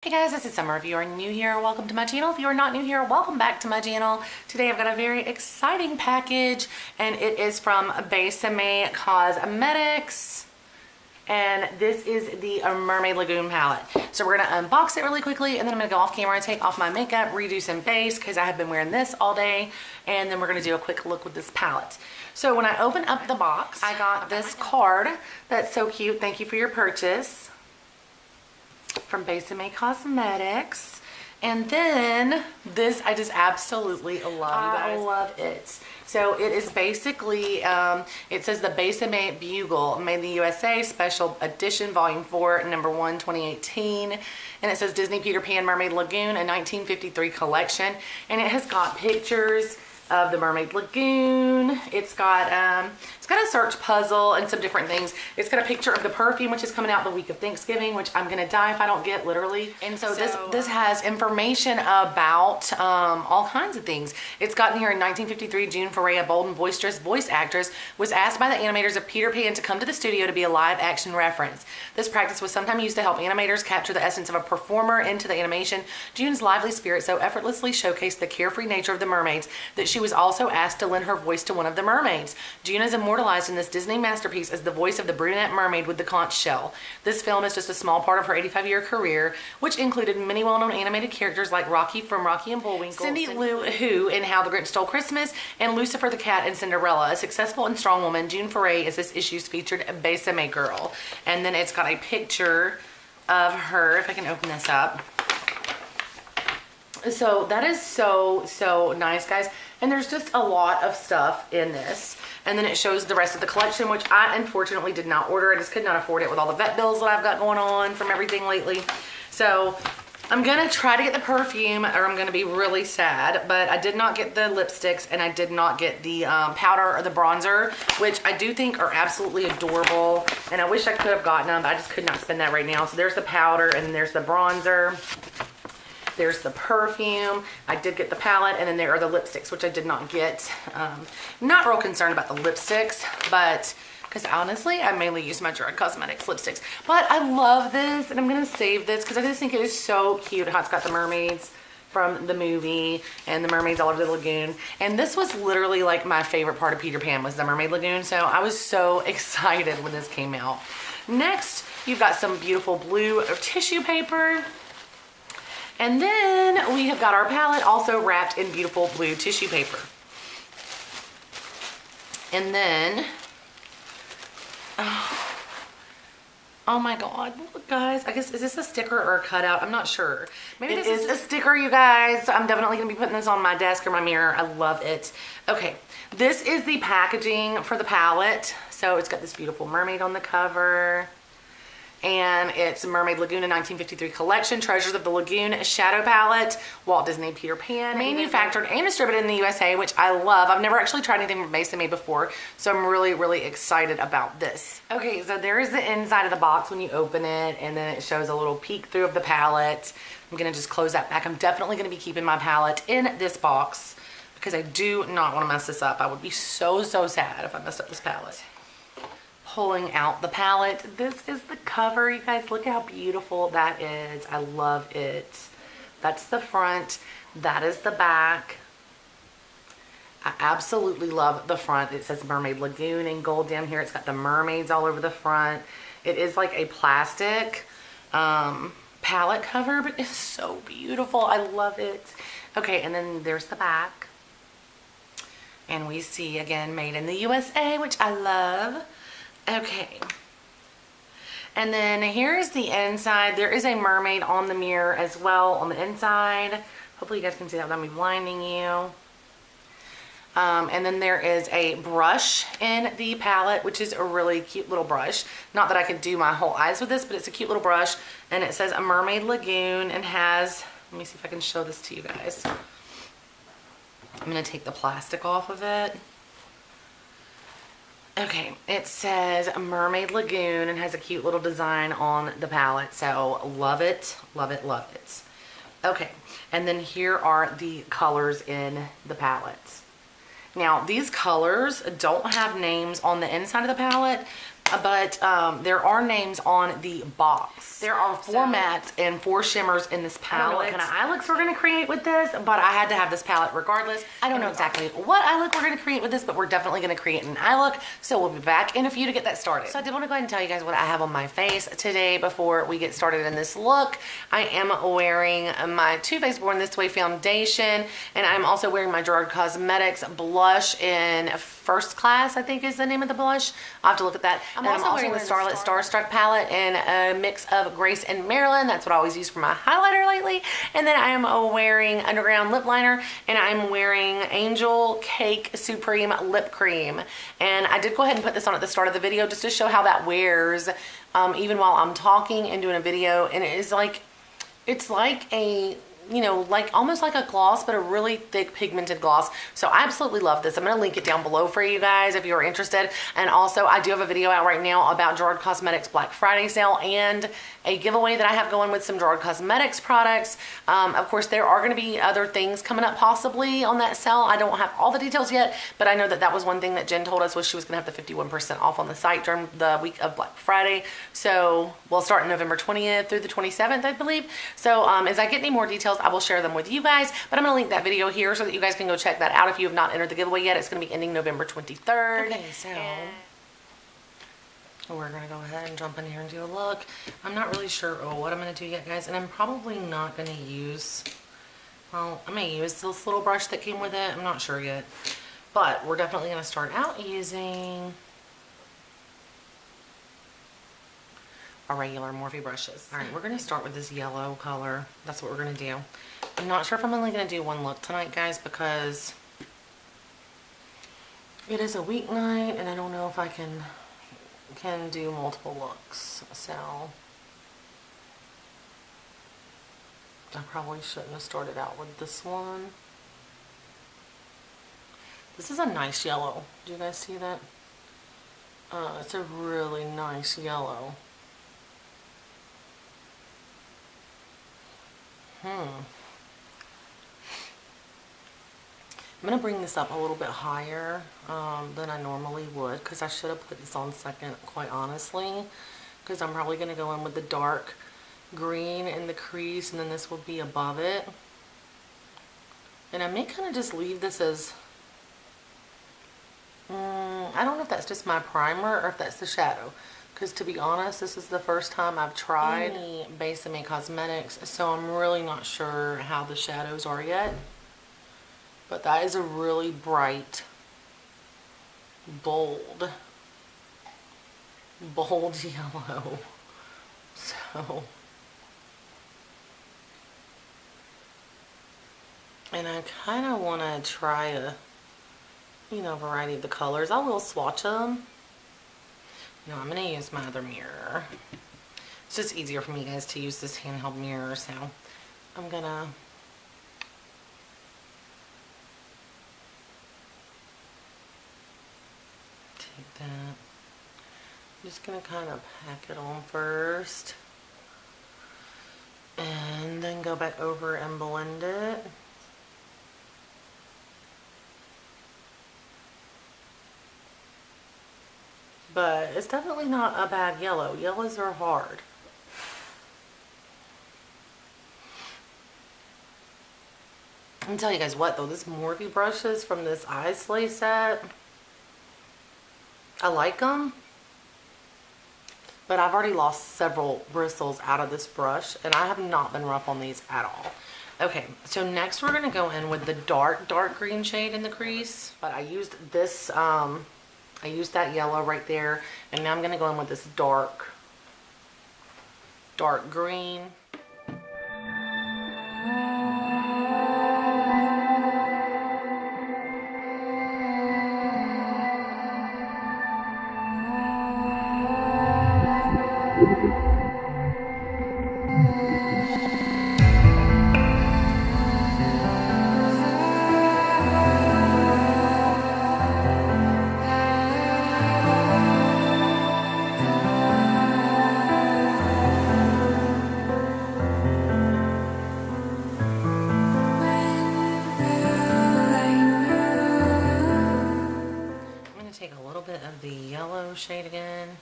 Hey guys, this is Summer. If you are new here, welcome to my channel. If you are not new here, welcome back to my channel. Today I've got a very exciting package and it is from Besame Cosmetics. And this is the Mermaid Lagoon palette. So we're gonna unbox it really quickly and then I'm gonna go off camera and take off my makeup, redo some base because I have been wearing this all day. And then we're gonna do a quick look with this palette. So when I open up the box, I got this card that's so cute. Thank you for your purchase. From Besame Cosmetics. And then this I just absolutely love, you guys. I love it. So it is basically, it says the Besame Bugle, made in the USA, special edition, volume 4, number 1, 2018. And it says Disney Peter Pan Mermaid Lagoon, a 1953 collection. And it has got pictures of the Mermaid Lagoon. It's got a search puzzle and some different things. It's got a picture of the perfume, which is coming out the week of Thanksgiving, which I'm gonna die if I don't get, literally. And so this has information about all kinds of things. It's gotten here in 1953, June Foray, a bold and boisterous voice actress, was asked by the animators of Peter Pan to come to the studio to be a live action reference. This practice was sometimes used to help animators capture the essence of a performer into the animation. June's lively spirit so effortlessly showcased the carefree nature of the mermaids that she was also asked to lend her voice to one of the mermaids. June is immortalized in this Disney masterpiece as the voice of the brunette mermaid with the conch shell. This film is just a small part of her 85-year career, which included many well-known animated characters like Rocky from Rocky and Bullwinkle, Cindy Lou Who in How the Grinch Stole Christmas, and Lucifer the Cat in Cinderella. A successful and strong woman, June Foray is this issue's featured Besame girl. And then it's got a picture of her, if I can open this up. So that is so nice, guys. And there's just a lot of stuff in this. And then it shows the rest of the collection, which I unfortunately did not order. I just could not afford it with all the vet bills that I've got going on from everything lately. So I'm gonna try to get the perfume or I'm gonna be really sad. But I did not get the lipsticks and I did not get the powder or the bronzer, which I do think are absolutely adorable. And I wish I could have gotten them, but I just could not spend that right now. So there's the powder and there's the bronzer. There's the perfume. I did get the palette, and then there are the lipsticks, which I did not get. Not real concerned about the lipsticks, but because honestly, I mainly use my Gerard Cosmetics lipsticks. But I love this, and I'm gonna save this because I just think it is so cute how it's got the mermaids from the movie and the mermaids all over the lagoon. And this was literally like my favorite part of Peter Pan was the Mermaid Lagoon. So I was so excited when this came out. Next, you've got some beautiful blue tissue paper. And then we have got our palette also wrapped in beautiful blue tissue paper. And then, oh my God, look guys, I guess, is this a sticker or a cutout? I'm not sure. Maybe it is a sticker, you guys. I'm definitely gonna be putting this on my desk or my mirror. I love it. Okay, this is the packaging for the palette. So it's got this beautiful mermaid on the cover. And it's Mermaid Lagoon, a 1953 collection, Treasures of the Lagoon Shadow Palette, Walt Disney Peter Pan, manufactured and distributed in the USA, which I love. I've never actually tried anything from Besame before, so I'm really excited about this. Okay, so there is the inside of the box when you open it, and then it shows a little peek through of the palette. I'm gonna just close that back. I'm definitely gonna be keeping my palette in this box because I do not wanna mess this up. I would be so sad if I messed up this palette. Pulling out the palette. This is the cover, you guys. Look how beautiful that is. I love it. That's the front. That is the back. I absolutely love the front. It says Mermaid Lagoon in gold down here. It's got the mermaids all over the front. It is like a plastic palette cover, but it's so beautiful. I love it. Okay, and then there's the back. And we see, again, made in the USA, which I love. Okay, and then here's the inside. There is a mermaid on the mirror as well on the inside. Hopefully you guys can see that without me blinding you. And then there is a brush in the palette, which is a really cute little brush. Not that I could do my whole eyes with this, but it's a cute little brush. And it says a Mermaid Lagoon and has, let me see if I can show this to you guys. I'm gonna take the plastic off of it. Okay, it says Mermaid Lagoon and has a cute little design on the palette. So love it, love it, love it. Okay, and then here are the colors in the palette. Now, these colors don't have names on the inside of the palette, but there are names on the box. There are 4 mattes and 4 shimmers in this palette. I don't know what kind of eye looks we're going to create with this, but I had to have this palette regardless. I don't know exactly what eye look we're going to create with this, but we're definitely going to create an eye look. So we'll be back in a few to get that started. So I did want to go ahead and tell you guys what I have on my face today before we get started in this look. I am wearing my Too Faced Born This Way foundation, and I'm also wearing my Gerard Cosmetics blush in First Class, I think is the name of the blush. I'll have to look at that. I'm also wearing the Starlit Starstruck palette in a mix of Grace and Marilyn. That's what I always use for my highlighter lately. And then I am wearing Underground lip liner, and I'm wearing Angel Cake Supreme lip cream. And I did go ahead and put this on at the start of the video just to show how that wears even while I'm talking and doing a video. And it is like, it's like a, you know, like almost like a gloss, but a really thick pigmented gloss. So I absolutely love this. I'm going to link it down below for you guys if you're interested. And also I do have a video out right now about Gerard Cosmetics Black Friday sale and a giveaway that I have going with some Gerard Cosmetics products. Of course, there are going to be other things coming up possibly on that sale. I don't have all the details yet, but I know that that was one thing that Jen told us was she was going to have the 51% off on the site during the week of Black Friday. So we'll start November 20th through the 27th, I believe. So as I get any more details, I will share them with you guys, but I'm going to link that video here so that you guys can go check that out if you have not entered the giveaway yet. It's going to be ending November 23rd. Okay, so we're going to go ahead and jump in here and do a look. I'm not really sure what I'm going to do yet, guys, and I'm probably not going to use, well, I may use this little brush that came with it. I'm not sure yet, but we're definitely going to start out using our regular Morphe brushes. All right, we're going to start with this yellow color. That's what we're going to do. I'm not sure if I'm only going to do one look tonight, guys, because it is a weeknight and I don't know if I can do multiple looks. So I probably shouldn't have started out with this one. This is a nice yellow. Do you guys see that? It's a really nice yellow. I'm going to bring this up a little bit higher than I normally would, because I should have put this on second, quite honestly, because I'm probably going to go in with the dark green in the crease, and then this will be above it. And I may kind of just leave this as, I don't know if that's just my primer or if that's the shadow. Because to be honest, this is the first time I've tried any Besame Cosmetics, so I'm really not sure how the shadows are yet. But that is a really bright, bold yellow. So, and I kind of want to try a, you know, variety of the colors. I will swatch them. No, I'm going to use my other mirror. It's just easier for me, guys, to use this handheld mirror, so I'm going to take that. I'm just going to kind of pack it on first and then go back over and blend it. But it's definitely not a bad yellow. Yellows are hard. Let me tell you guys what though, this Morphe brushes from this Islay set, I like them, but I've already lost several bristles out of this brush and I have not been rough on these at all. Okay, so next we're going to go in with the dark green shade in the crease, but I used this, I used that yellow right there, and now I'm going to go in with this dark green. Shade again.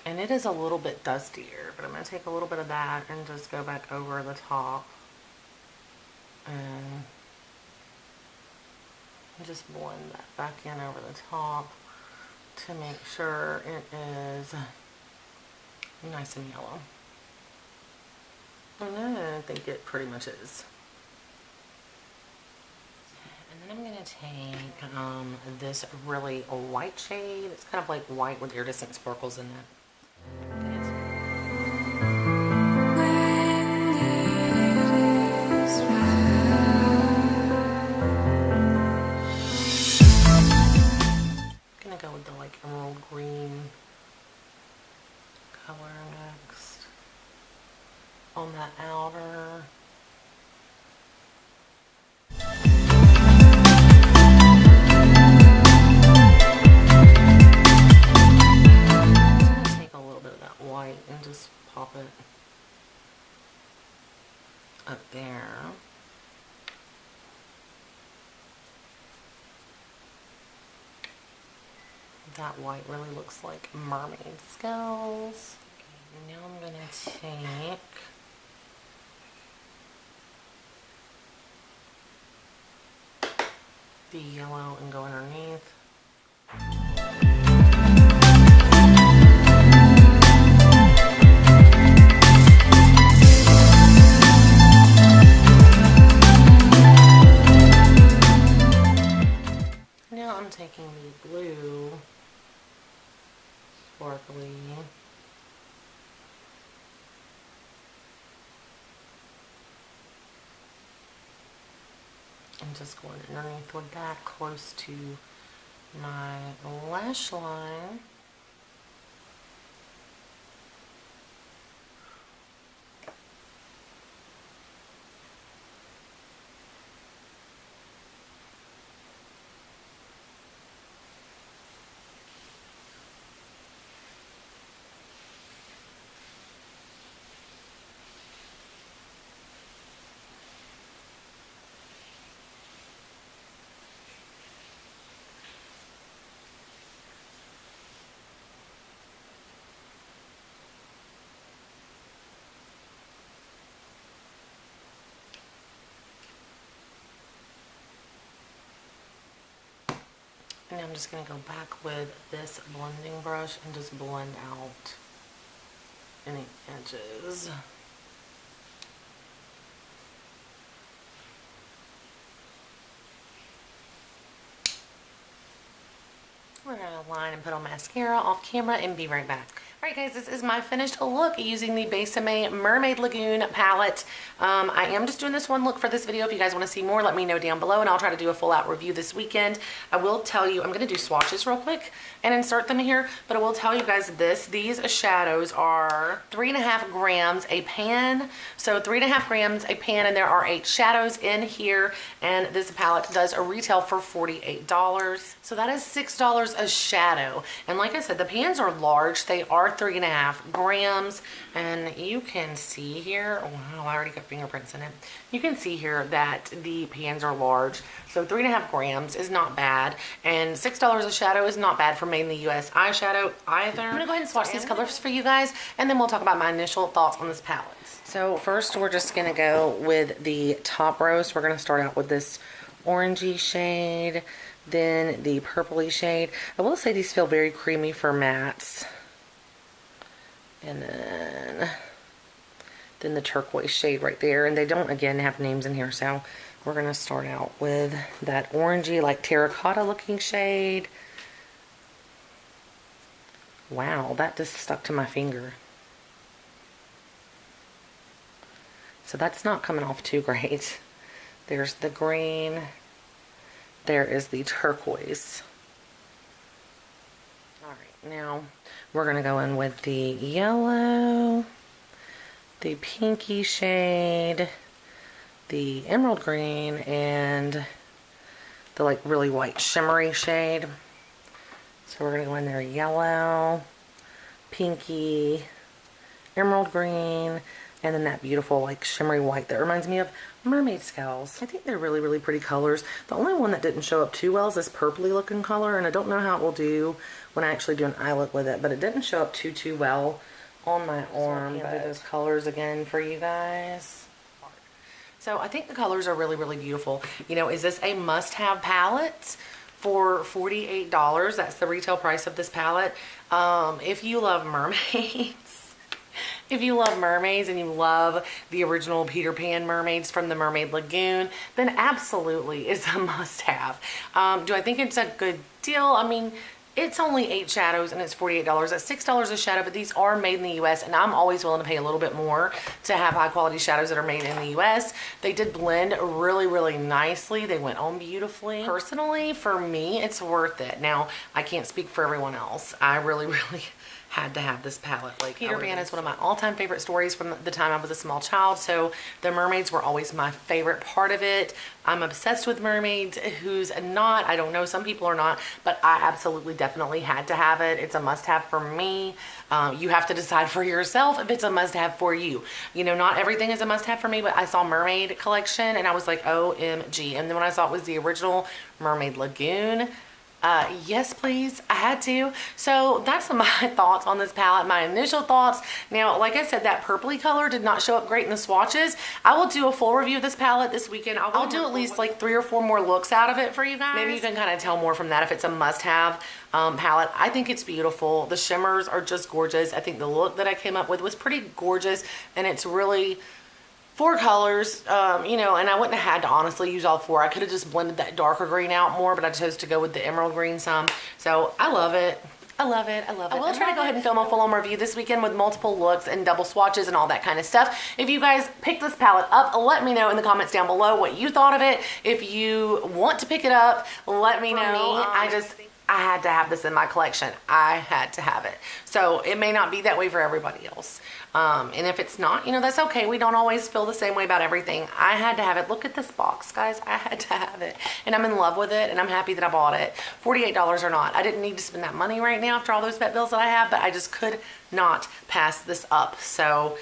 And it is a little bit dustier, but I'm going to take a little bit of that and just go back over the top and just blend that back in over the top to make sure it is nice and yellow. And I think it pretty much is. And then I'm going to take this really white shade. It's kind of like white with iridescent sparkles in it. I'm going to go with the like emerald green color next on that outer. And just pop it up there. That white really looks like mermaid scales. Okay, now I'm going to take the yellow and go underneath. I'm taking the blue sparkly and just going underneath with that close to my lash line. And I'm just going to go back with this blending brush and just blend out any edges. We're going to line and put on mascara off camera and be right back. Alright guys, this is my finished look using the Besame Mermaid Lagoon palette. I am just doing this one look for this video. If you guys want to see more, let me know down below and I'll try to do a full out review this weekend. I will tell you, I'm going to do swatches real quick and insert them here, but I will tell you guys these shadows are 3.5 grams a pan. So 3.5 grams a pan, and there are 8 shadows in here, and this palette does a retail for $48. So that is $6 a shadow. And like I said, the pans are large. They are 3.5 grams, and you can see here, oh wow, I already got fingerprints in it. You can see here that the pans are large, so 3.5 grams is not bad, and $6 a shadow is not bad for made in the US eyeshadow either. I'm gonna go ahead and swatch these colors for you guys, and then we'll talk about my initial thoughts on this palette. So first we're just gonna go with the top row. So we're gonna start out with this orangey shade, then the purpley shade. I will say these feel very creamy for mattes. And then the turquoise shade right there. And they don't, again, have names in here. So we're going to start out with that orangey, like terracotta looking shade. Wow, that just stuck to my finger. So that's not coming off too great. There's the green. There is the turquoise. Alright, now we're going to go in with the yellow, the pinky shade, the emerald green, and the like really white shimmery shade. So we're going to go in there yellow, pinky, emerald green, And then that beautiful like shimmery white that reminds me of mermaid scales. I think they're really, really pretty colors. The only one that didn't show up too well is this purpley looking color, and I don't know how it will do when I actually do an eye look with it, but it didn't show up too well on my arm. But those colors again for you guys. So I think the colors are really, really beautiful. You know, is this a must-have palette for $48? That's the retail price of this palette. If you love mermaids, if you love mermaids and you love the original Peter Pan mermaids from the Mermaid Lagoon, then absolutely it's a must-have. Do I think it's a good deal? I mean, it's only 8 shadows and it's $48. That's $6 a shadow, but these are made in the US, and I'm always willing to pay a little bit more to have high quality shadows that are made in the US. They did blend really, really nicely. They went on beautifully. Personally, for me, it's worth it. Now, I can't speak for everyone else. I really, really had to have this palette. Like, Peter Pan is one of my all-time favorite stories from the time I was a small child, so the mermaids were always my favorite part of it. I'm obsessed with mermaids. Who's not? I don't know. Some people are not, but I absolutely definitely had to have it. It's a must-have for me. You have to decide for yourself if it's a must-have for you. You know, not everything is a must-have for me, but I saw Mermaid Collection and I was like, OMG. And then when I saw it was the original Mermaid Lagoon, yes please, I had to. So that's my thoughts on this palette, my initial thoughts. Now, like I said, that purpley color did not show up great in the swatches. I will do a full review of this palette this weekend. I'll do at least like 3 or 4 more looks out of it for you guys. Maybe you can kind of tell more from that if it's a must-have palette. I think it's beautiful. The shimmers are just gorgeous. I think the look that I came up with was pretty gorgeous, and it's really 4 colors, you know, and I wouldn't have had to honestly use all 4. I could have just blended that darker green out more, but I chose to go with the emerald green some. So I love it. I love it. I love it. I will try to go ahead and film a full-on review this weekend with multiple looks and double swatches and all that kind of stuff. If you guys pick this palette up, let me know in the comments down below what you thought of it. If you want to pick it up, let me know. I had to have this in my collection. I had to have it. So it may not be that way for everybody else. And if it's not, you know, that's okay. We don't always feel the same way about everything. I had to have it. Look at this box, guys. I had to have it. And I'm in love with it, and I'm happy that I bought it. $48 or not. I didn't need to spend that money right now after all those vet bills that I have, but I just could not pass this up. So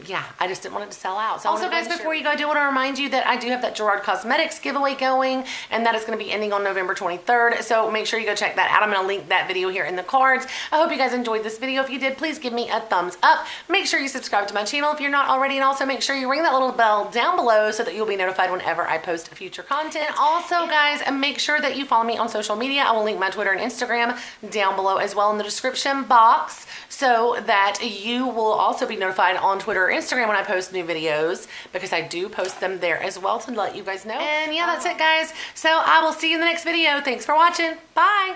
yeah, I just didn't want it to sell out. So also, guys, before you go, I do want to remind you that I do have that Gerard Cosmetics giveaway going, and that is going to be ending on November 23rd. So make sure you go check that out. I'm going to link that video here in the cards. I hope you guys enjoyed this video. If you did, please give me a thumbs up. Make sure you subscribe to my channel if you're not already, and also make sure you ring that little bell down below so that you'll be notified whenever I post future content. Also, guys, make sure that you follow me on social media. I will link my Twitter and Instagram down below as well in the description box, so that you will also be notified on Twitter or Instagram when I post new videos, because I do post them there as well to let you guys know. And yeah, that's it, guys. So I will see you in the next video. Thanks for watching. Bye.